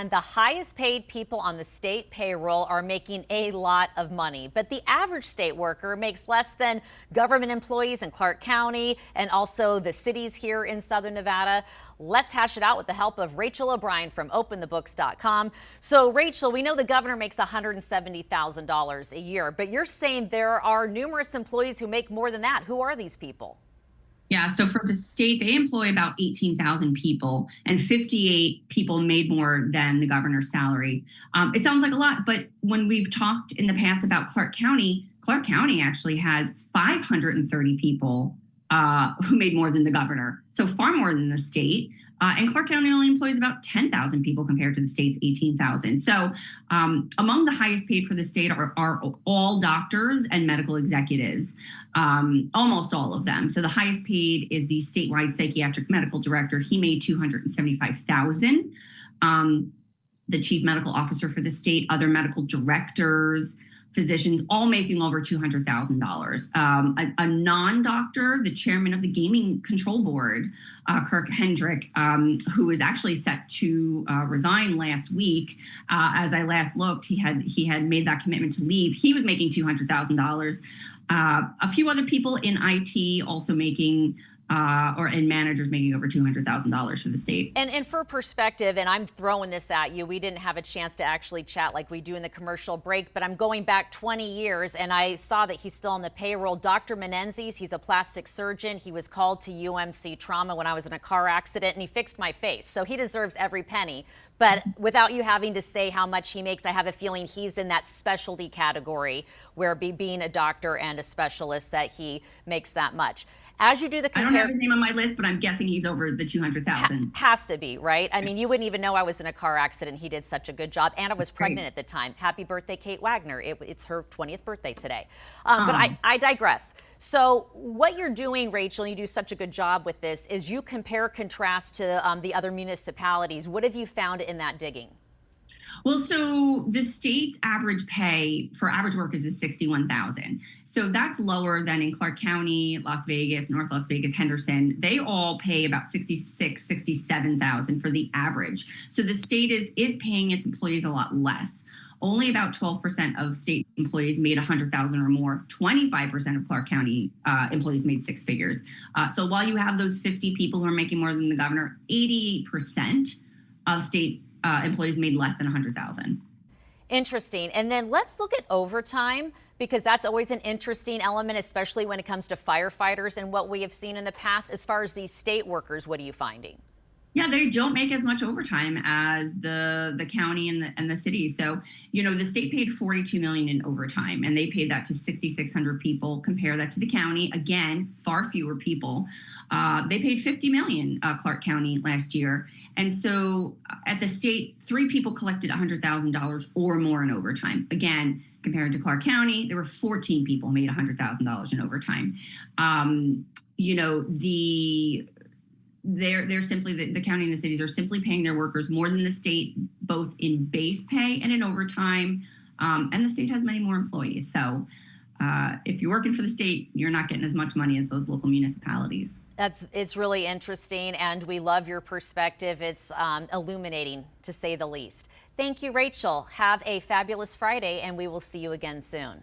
and the highest paid people on the state payroll are making a lot of money. But the average state worker makes less than government employees in Clark County and also the cities here in Southern Nevada. Let's hash it out with the help of Rachel O'Brien from openthebooks.com. So Rachel, we know the governor makes $170,000 a year, but you're saying there are numerous employees who make more than that. Who are these people? Yeah, so for the state, they employ about 18,000 people, and 58 people made more than the governor's salary. It sounds like a lot, but when we've talked in the past about Clark County actually has 530 people who made more than the governor, so far more than the state. And Clark County only employs about 10,000 people compared to the state's 18,000. So among the highest paid for the state are all doctors and medical executives, almost all of them. So the highest paid is the statewide psychiatric medical director. He made $275,000. The chief medical officer for the state, other medical directors, physicians, all making over $200,000. A non-doctor, the chairman of the Gaming Control Board, Kirk Hendrick, who was actually set to resign last week. As I last looked, he had made that commitment to leave. He was making $200,000. A few other people in IT also making and managers making over $200,000 for the state. And for perspective, and I'm throwing this at you, we didn't have a chance to actually chat like we do in the commercial break, but I'm going back 20 years and I saw that he's still on the payroll. Dr. Menendez, he's a plastic surgeon. He was called to UMC trauma when I was in a car accident and he fixed my face. So he deserves every penny. But without you having to say how much he makes, I have a feeling he's in that specialty category where being a doctor and a specialist that he makes that much. As you do the I don't have his name on my list, but I'm guessing he's over the 200,000. Has to be, right? I mean, you wouldn't even know I was in a car accident. He did such a good job. And I was pregnant at the time. Happy birthday, Kate Wagner. It's her 20th birthday today. But I digress. So what you're doing, Rachel, and you do such a good job with this, is you compare contrast to the other municipalities. What have you found in that digging? Well, so the state's average pay for average workers is $61,000. So that's lower than in Clark County, Las Vegas, North Las Vegas, Henderson. They all pay about $66,000, $67,000 for the average. So the state is paying its employees a lot less. Only about 12% of state employees made $100,000 or more. 25% of Clark County employees made six figures. So while you have those 50 people who are making more than the governor, 88% of state employees made less than $100,000. Interesting. And then let's look at overtime, because that's always an interesting element, especially when it comes to firefighters and what we have seen in the past. As far as these state workers, what are you finding? Yeah, they don't make as much overtime as the county and the city. So, the state paid $42 million in overtime, and they paid that to 6,600 people. Compare that to the county, again, far fewer people. They paid $50 million, Clark County last year. And so at the state, 3 people collected $100,000 or more in overtime. Again, compared to Clark County, there were 14 people who made $100,000 in overtime. They're simply, the county and the cities are simply paying their workers more than the state, both in base pay and in overtime. And the state has many more employees. So if you're working for the state, you're not getting as much money as those local municipalities. It's really interesting, and we love your perspective. It's illuminating, to say the least. Thank you, Rachel. Have a fabulous Friday, and we will see you again soon.